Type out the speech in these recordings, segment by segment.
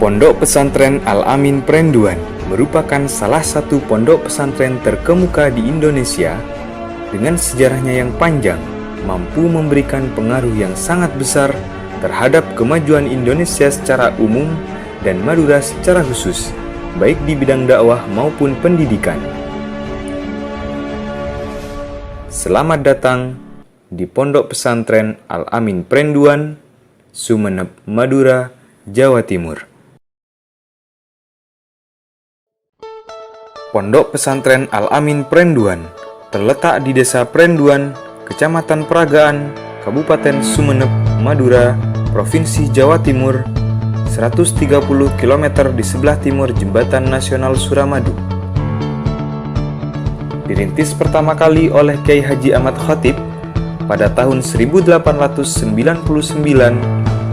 Pondok Pesantren Al-Amin Perenduan merupakan salah satu pondok pesantren terkemuka di Indonesia dengan sejarahnya yang panjang, mampu memberikan pengaruh yang sangat besar terhadap kemajuan Indonesia secara umum dan Madura secara khusus, baik di bidang dakwah maupun pendidikan. Selamat datang di Pondok Pesantren Al-Amin Perenduan, Sumeneb, Madura, Jawa Timur. Pondok Pesantren Al-Amin Perenduan terletak di Desa Perenduan, Kecamatan Peragaan, Kabupaten Sumeneb, Madura, Provinsi Jawa Timur, 130 km di sebelah timur Jembatan Nasional Suramadu. Dirintis pertama kali oleh Kiai Haji Ahmad Khatib pada tahun 1899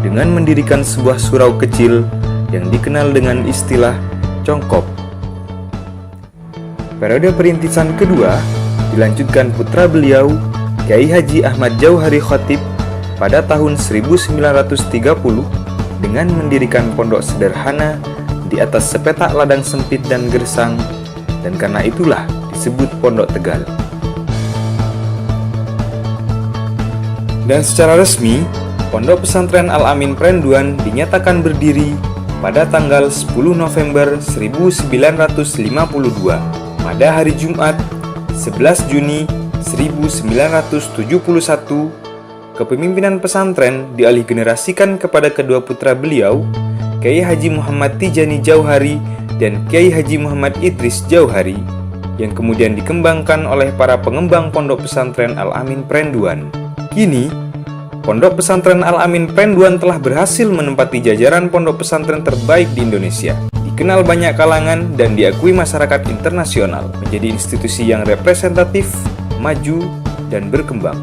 dengan mendirikan sebuah surau kecil yang dikenal dengan istilah Congkop. Periode perintisan kedua dilanjutkan putra beliau, Kiai Haji Ahmad Jauhari Khatib pada tahun 1930 dengan mendirikan pondok sederhana di atas sepetak ladang sempit dan gersang, dan karena itulah disebut Pondok Tegal. Dan secara resmi, Pondok Pesantren Al-Amin Perenduan dinyatakan berdiri pada tanggal 10 November 1952 pada hari Jumat 11 Juni 1971. Kepemimpinan pesantren dialih generasikan kepada kedua putra beliau, Kiai Haji Muhammad Tijani Jauhari dan Kiai Haji Muhammad Idris Jauhari, yang kemudian dikembangkan oleh para pengembang Pondok Pesantren Al-Amin Perenduan. Kini, Pondok Pesantren Al-Amin Perenduan telah berhasil menempati jajaran pondok pesantren terbaik di Indonesia, dikenal banyak kalangan dan diakui masyarakat internasional, menjadi institusi yang representatif, maju, dan berkembang.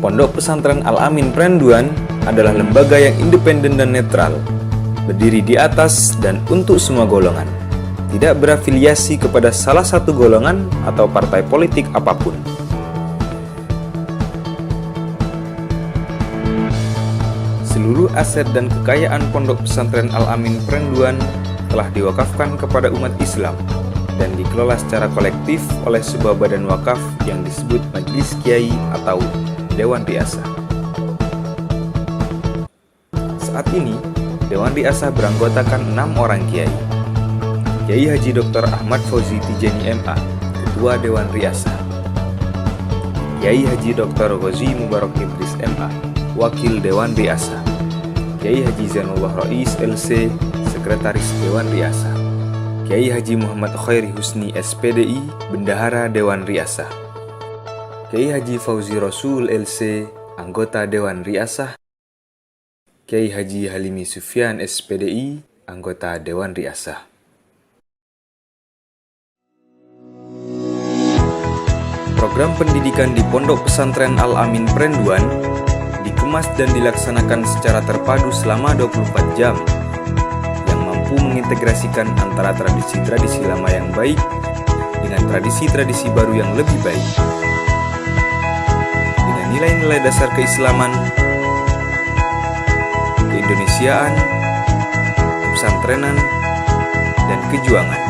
Pondok Pesantren Al-Amin Perenduan adalah lembaga yang independen dan netral, berdiri di atas dan untuk semua golongan, tidak berafiliasi kepada salah satu golongan atau partai politik apapun. Seluruh aset dan kekayaan Pondok Pesantren Al-Amin Perenduan telah diwakafkan kepada umat Islam dan dikelola secara kolektif oleh sebuah badan wakaf yang disebut Majelis Kiai atau Dewan Riasah. Saat ini, Dewan Riasah beranggotakan 6 orang kiai. Kiai Haji Dr. Ahmad Fauzi Tijani MA, Ketua Dewan Riasah. Kiai Haji Dr. Ghazi Mubarak Idris MA, Wakil Dewan Riasah. Kiai Haji Zainullah Rais LC, Sekretaris Dewan Riasah. Kiai Haji Muhammad Khairi Husni SPDI, Bendahara Dewan Riasah. Kiai Haji Fauzi Rasul LC, Anggota Dewan Riasah. Kiai Haji Halimi Sufyan SPDI, Anggota Dewan Riasah. Program pendidikan di Pondok Pesantren Al-Amin Perenduan dikemas dan dilaksanakan secara terpadu selama 24 jam yang mampu mengintegrasikan antara tradisi-tradisi lama yang baik dengan tradisi-tradisi baru yang lebih baik, dengan nilai-nilai dasar keislaman, keindonesiaan, kepesantrenan, dan kejuangan.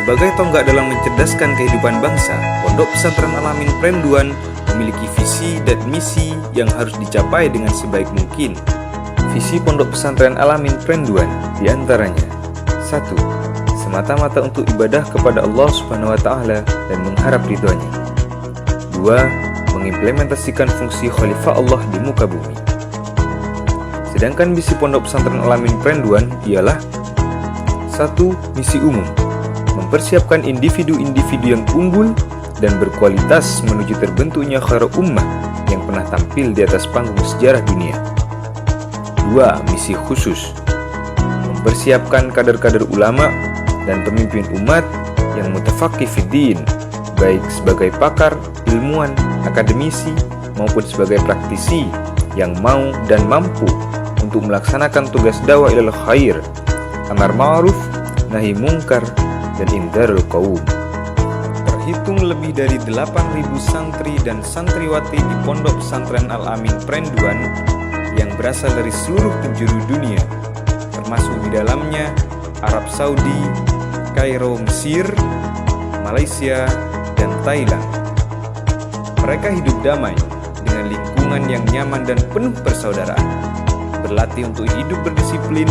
Sebagai tonggak dalam mencerdaskan kehidupan bangsa, Pondok Pesantren Al-Amin Perenduan memiliki visi dan misi yang harus dicapai dengan sebaik mungkin. Visi Pondok Pesantren Al-Amin Perenduan diantaranya: 1. Semata-mata untuk ibadah kepada Allah Subhanahu wa Ta'ala dan mengharap ridhonya. 2. Mengimplementasikan fungsi khalifah Allah di muka bumi. Sedangkan misi Pondok Pesantren Al-Amin Perenduan ialah: 1. Misi umum, mempersiapkan individu-individu yang unggul dan berkualitas menuju terbentuknya khairul ummah yang pernah tampil di atas panggung sejarah dunia. 2. Misi khusus, mempersiapkan kader-kader ulama dan pemimpin umat yang mutafaqih fiddin, baik sebagai pakar, ilmuwan, akademisi, maupun sebagai praktisi yang mau dan mampu untuk melaksanakan tugas dakwah ilal khair, amar ma'ruf, nahi mungkar, dan indzarul qaum. Terhitung lebih dari 8.000 santri dan santriwati di Pondok Pesantren Al-Amin Perenduan yang berasal dari seluruh penjuru dunia, termasuk di dalamnya Arab Saudi, Kairo, Mesir, Malaysia, dan Thailand. Mereka hidup damai dengan lingkungan yang nyaman dan penuh persaudaraan, berlatih untuk hidup berdisiplin,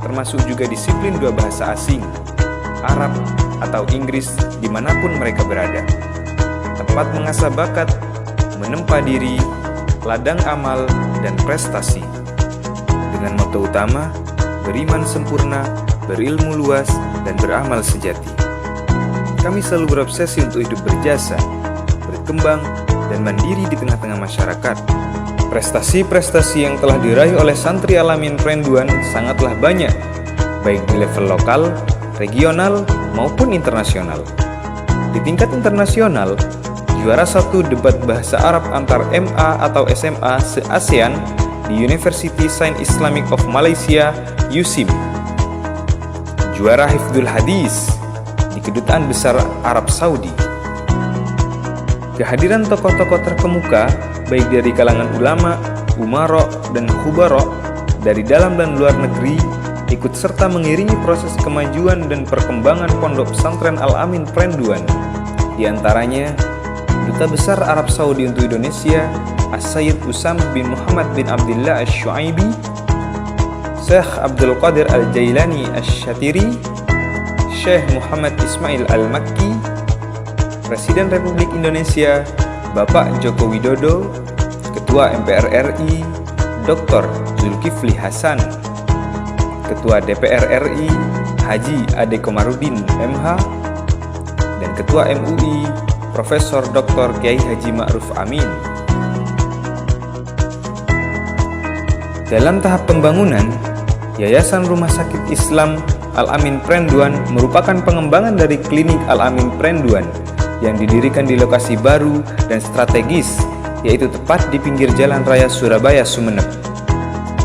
termasuk juga disiplin dua bahasa asing, Arab atau Inggris dimanapun mereka berada. Tempat mengasah bakat, menempa diri, ladang amal, dan prestasi. Dengan moto utama, beriman sempurna, berilmu luas, dan beramal sejati. Kami selalu berobsesi untuk hidup berjasa, berkembang, dan mandiri di tengah-tengah masyarakat. Prestasi-prestasi yang telah diraih oleh santri Al-Amin Perenduan sangatlah banyak, baik di level lokal, regional, maupun internasional. Di tingkat internasional, juara 1 debat bahasa Arab antar MA atau SMA se-ASEAN di University Science Islamic of Malaysia, USIM. Juara Hifdzul Hadis di Kedutaan Besar Arab Saudi. Kehadiran tokoh-tokoh terkemuka, baik dari kalangan ulama, umaro, dan khubaro, dari dalam dan luar negeri, ikut serta mengiringi proses kemajuan dan perkembangan Pondok Pesantren Al-Amin Perenduan. Di antaranya, Duta Besar Arab Saudi untuk Indonesia, As-Sayyid Usama bin Muhammad bin Abdullah Asy-Syuaibi, Syekh Abdul Qadir Al-Jailani Asy-Syatiri, Syekh Muhammad Ismail Al-Makki, Presiden Republik Indonesia Bapak Joko Widodo, Ketua MPR RI Dr. Zulkifli Hasan, Ketua DPR RI Haji Ade Komarudin MH, dan Ketua MUI Profesor Dr. Kiai Haji Ma'ruf Amin. Dalam tahap pembangunan, Yayasan Rumah Sakit Islam Al-Amin Perenduan merupakan pengembangan dari Klinik Al-Amin Perenduan yang didirikan di lokasi baru dan strategis, yaitu tepat di pinggir Jalan Raya Surabaya Sumeneb.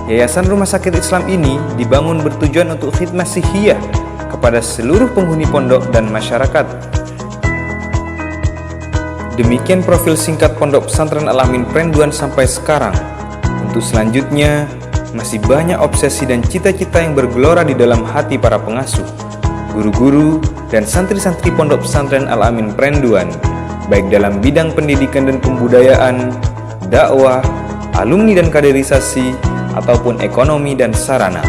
Yayasan Rumah Sakit Islam ini dibangun bertujuan untuk khidmah sihiyah kepada seluruh penghuni pondok dan masyarakat. Demikian profil singkat Pondok Pesantren Al-Amin Perenduan sampai sekarang. Untuk selanjutnya, masih banyak obsesi dan cita-cita yang bergelora di dalam hati para pengasuh, guru-guru, dan santri-santri Pondok Pesantren Al-Amin Perenduan, baik dalam bidang pendidikan dan pembudayaan, dakwah, alumni dan kaderisasi, ataupun ekonomi dan sarana.